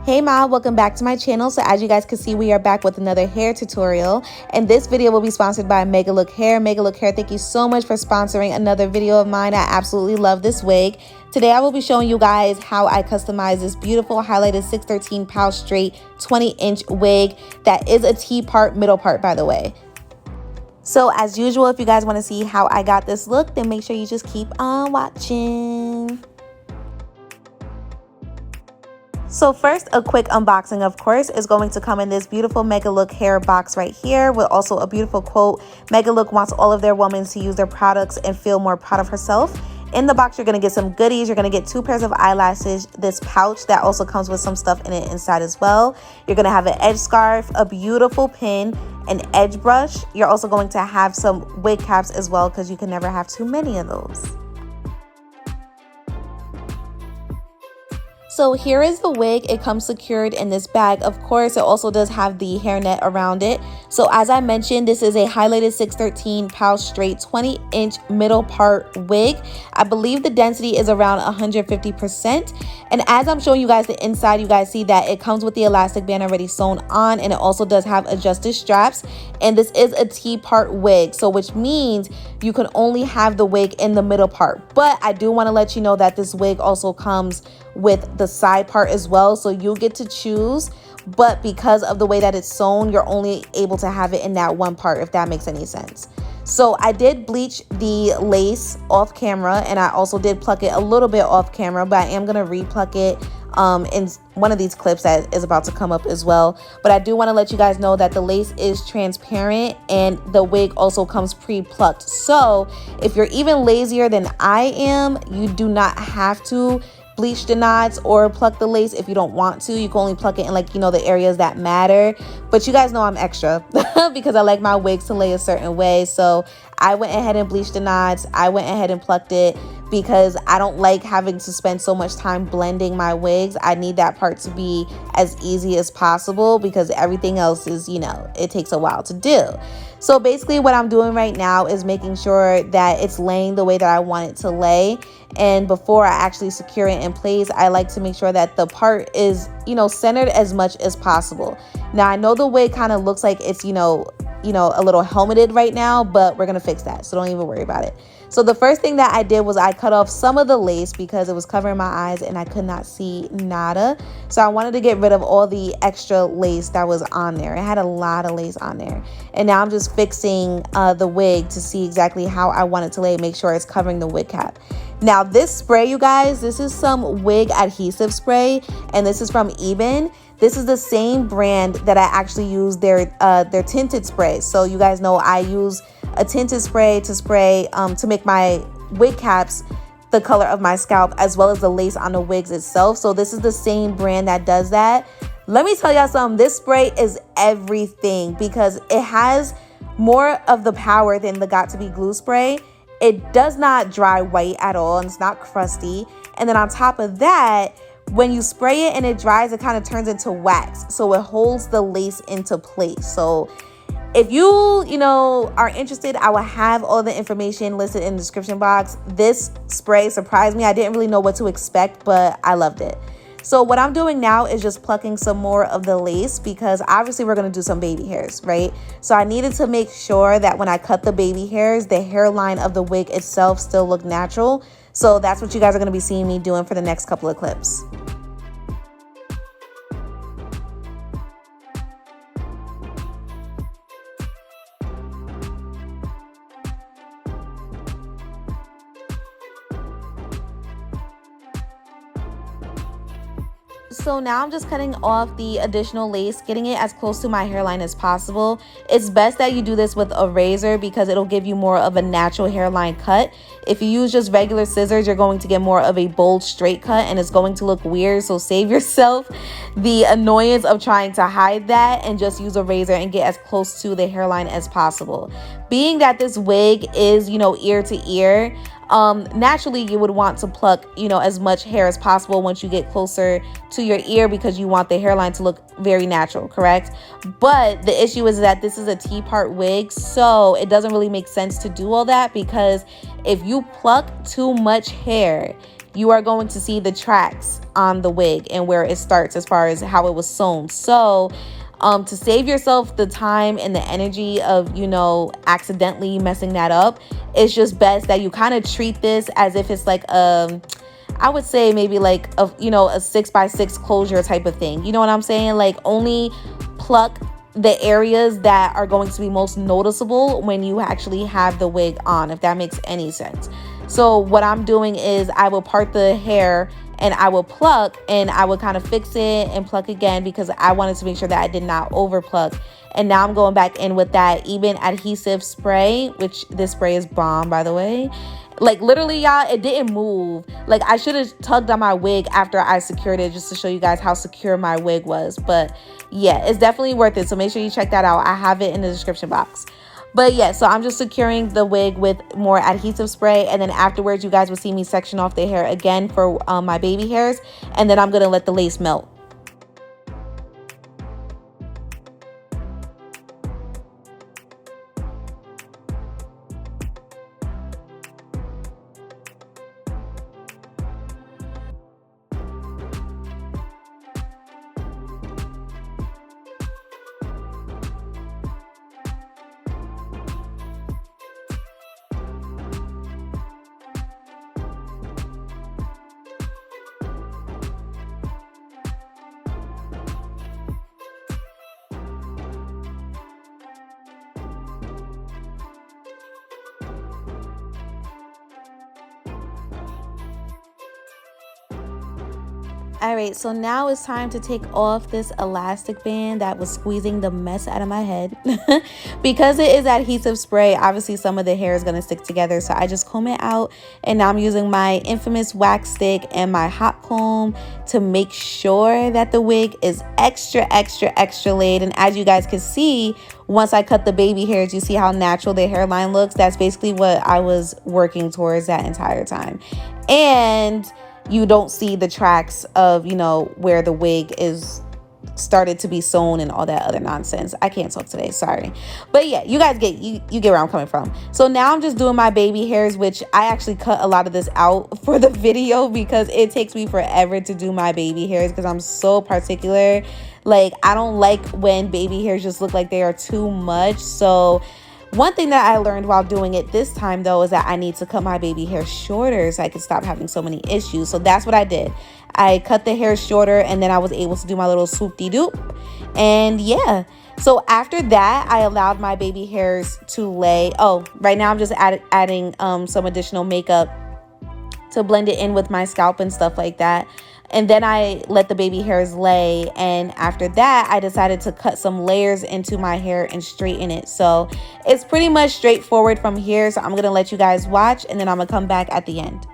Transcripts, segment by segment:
Hey Ma, welcome back to my channel. So as you guys can see, we are back with another hair tutorial, and this video will be sponsored by Megalook Hair. Megalook Hair, thank you so much for sponsoring another video of mine. I absolutely love this wig. Today I will be showing you guys how I customize this beautiful highlighted 613 pow straight 20-inch wig that is a T-part, middle part, by the way. So as usual, if you guys want to see how I got this look, then make sure you just keep on watching. So first, a quick unboxing, of course, is going to come in this beautiful Megalook Hair box right here with also a beautiful quote. Megalook wants all of their women to use their products and feel more proud of herself. In the box, you're going to get some goodies. You're going to get 2 pairs of eyelashes, this pouch that also comes with some stuff in it inside as well. You're going to have an edge scarf, a beautiful pin, an edge brush. You're also going to have some wig caps as well because you can never have too many of those. So here is the wig. It comes secured in this bag. Of course, it also does have the hairnet around it. So as I mentioned, this is a highlighted 613 pow straight 20-inch middle part wig. I believe the density is around 150%. And as I'm showing you guys the inside, you guys see that it comes with the elastic band already sewn on, and it also does have adjusted straps. And this is a T-part wig, so which means you can only have the wig in the middle part. But I do want to let you know that this wig also comes with the side part as well, so you get to choose, but because of the way that it's sewn, you're only able to have it in that one part, if that makes any sense. So I did bleach the lace off camera, and I also did pluck it a little bit off camera, but I am gonna re-pluck it in one of these clips that is about to come up as well. But I do want to let you guys know that the lace is transparent and the wig also comes pre-plucked. So if you're even lazier than I am, you do not have to bleach the knots or pluck the lace if you don't want to. You can only pluck it in, like, you know, the areas that matter. But you guys know I'm extra because I like my wigs to lay a certain way. So I went ahead and bleached the knots. I went ahead and plucked it because I don't like having to spend so much time blending my wigs. I need that part to be as easy as possible because everything else is, you know, it takes a while to do. So basically what I'm doing right now is making sure that it's laying the way that I want it to lay. And before I actually secure it in place, I like to make sure that the part is, you know, centered as much as possible. Now I know the wig kind of looks like it's, you know, a little helmeted right now, but we're gonna fix that, so don't even worry about it. So the first thing that I did was I cut off some of the lace because it was covering my eyes and I could not see nada. So I wanted to get rid of all the extra lace that was on there. It had a lot of lace on there. And now I'm just fixing the wig to see exactly how I want it to lay, make sure it's covering the wig cap. Now this spray, you guys, this is some wig adhesive spray, and this is from Ebin. This is the same brand that I actually use their tinted spray. So you guys know I use a tinted spray to make my wig caps the color of my scalp, as well as the lace on the wigs itself. So this is the same brand that does that. Let me tell y'all something, this spray is everything because it has more of the power than the Got To Be glue spray. It does not dry white at all, and it's not crusty. And then on top of that, when you spray it and it dries, it kind of turns into wax, so it holds the lace into place. So if you know, are interested, I will have all the information listed in the description box. This spray surprised me. I didn't really know what to expect, but I loved it. So what I'm doing now is just plucking some more of the lace because obviously we're going to do some baby hairs, right? So I needed to make sure that when I cut the baby hairs, the hairline of the wig itself still looked natural. So that's what you guys are going to be seeing me doing for the next couple of clips. So now I'm just cutting off the additional lace, getting it as close to my hairline as possible. It's best that you do this with a razor because it'll give you more of a natural hairline cut. If you use just regular scissors, you're going to get more of a bold straight cut and it's going to look weird. So save yourself the annoyance of trying to hide that and just use a razor and get as close to the hairline as possible. Being that this wig is, you know, ear to ear, naturally you would want to pluck, you know, as much hair as possible once you get closer to your ear because you want the hairline to look very natural, correct? But the issue is that this is a T-part wig, so it doesn't really make sense to do all that because if you pluck too much hair, you are going to see the tracks on the wig and where it starts as far as how it was sewn. So to save yourself the time and the energy of, you know, accidentally messing that up, it's just best that you kind of treat this as if it's like I would say maybe like a, you know, a 6x6 closure type of thing. You know what I'm saying? Like, only pluck the areas that are going to be most noticeable when you actually have the wig on, if that makes any sense. So what I'm doing is I will part the hair and I will pluck, and I would kind of fix it and pluck again because I wanted to make sure that I did not over pluck. And now I'm going back in with that Ebin adhesive spray, which this spray is bomb, by the way. Like, literally, y'all, it didn't move. Like, I should have tugged on my wig after I secured it just to show you guys how secure my wig was. But yeah, it's definitely worth it. So make sure you check that out. I have it in the description box. But yeah, so I'm just securing the wig with more adhesive spray. And then afterwards, you guys will see me section off the hair again for my baby hairs. And then I'm going to let the lace melt. All right, so now it's time to take off this elastic band that was squeezing the mess out of my head. Because it is adhesive spray, obviously some of the hair is going to stick together. So I just comb it out, and now I'm using my infamous wax stick and my hot comb to make sure that the wig is extra laid. And as you guys can see, once I cut the baby hairs, you see how natural the hairline looks. That's basically what I was working towards that entire time. And you don't see the tracks of, you know, where the wig is started to be sewn and all that other nonsense. I can't talk today, sorry. But yeah, you guys get you get where I'm coming from. So now I'm just doing my baby hairs, which I actually cut a lot of this out for the video because it takes me forever to do my baby hairs because I'm so particular. Like, I don't like when baby hairs just look like they are too much. So one thing that I learned while doing it this time, though, is that I need to cut my baby hair shorter so I can stop having so many issues. So that's what I did. I cut the hair shorter, and then I was able to do my little swoop-de-doop. And yeah, so after that, I allowed my baby hairs to lay. Oh, right now I'm just adding some additional makeup to blend it in with my scalp and stuff like that. And then I let the baby hairs lay, and after that I decided to cut some layers into my hair and straighten it. So it's pretty much straightforward from here. So I'm gonna let you guys watch, and then I'm gonna come back at the end.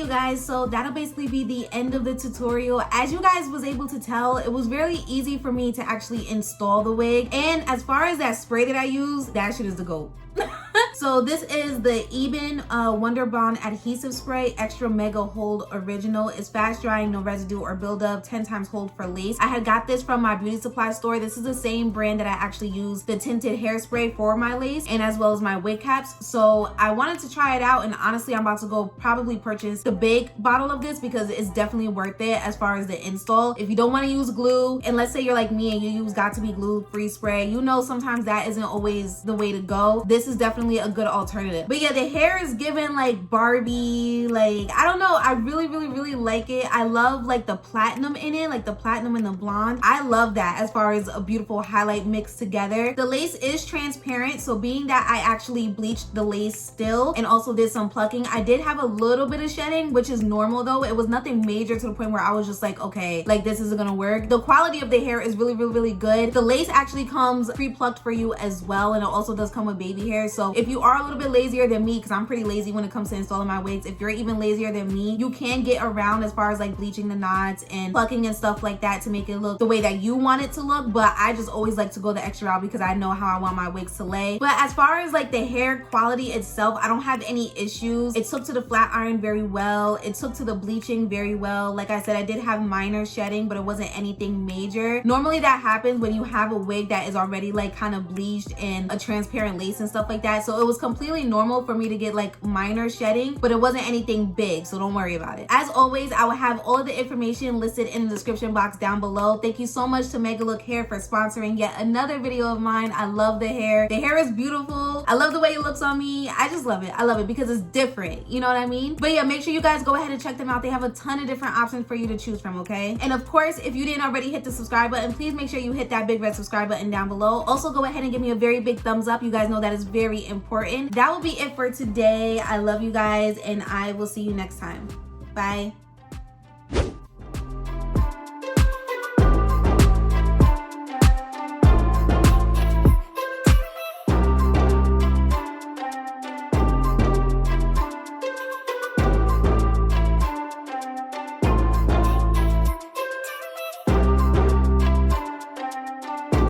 you guys, so that'll basically be the end of the tutorial. As you guys was able to tell, it was very easy for me to actually install the wig. And as far as that spray that I use, that shit is the GOAT. So this is the Ebin Wonder Bond Adhesive Spray, Extra Mega Hold Original. It's fast drying, no residue or buildup, 10 times hold for lace. I had got this from my beauty supply store. This is the same brand that I actually use the tinted hairspray for my lace and as well as my wig caps. So I wanted to try it out, and honestly, I'm about to go probably purchase the big bottle of this because it's definitely worth it as far as the install. If you don't want to use glue, and let's say you're like me and you use got to be glue free spray, you know sometimes that isn't always the way to go. This is definitely a good alternative. But yeah, the hair is given like Barbie, like I don't know, I really like it. I love like the platinum in it, like the platinum and the blonde. I love that as far as a beautiful highlight mixed together. The lace is transparent, so being that I actually bleached the lace still and also did some plucking, I did have a little bit of shedding, which is normal though. It was nothing major to the point where I was just like, okay, like this isn't gonna work. The quality of the hair is really good. The lace actually comes pre-plucked for you as well, and it also does come with baby hair. So if you are a little bit lazier than me, because I'm pretty lazy when it comes to installing my wigs, if you're even lazier than me, you can get around as far as like bleaching the knots and plucking and stuff like that to make it look the way that you want it to look. But I just always like to go the extra route because I know how I want my wigs to lay. But as far as like the hair quality itself, I don't have any issues. It took to the flat iron very well. It took to the bleaching very well. Like I said, I did have minor shedding, but it wasn't anything major. Normally that happens when you have a wig that is already like kind of bleached and a transparent lace and stuff like that. So it was completely normal for me to get like minor shedding, but it wasn't anything big, so don't worry about it. As always, I will have all of the information listed in the description box down below. Thank you so much to Megalook Hair for sponsoring yet another video of mine. I love the hair. The hair is beautiful. I love the way it looks on me. I just love it. I love it because it's different, you know what I mean? But yeah, make sure you guys go ahead and check them out. They have a ton of different options for you to choose from, okay? And of course, if you didn't already hit the subscribe button, please make sure you hit that big red subscribe button down below. Also, go ahead and give me a very big thumbs up. You guys know that is very important. That will be it for today. I love you guys, and I will see you next time. Bye.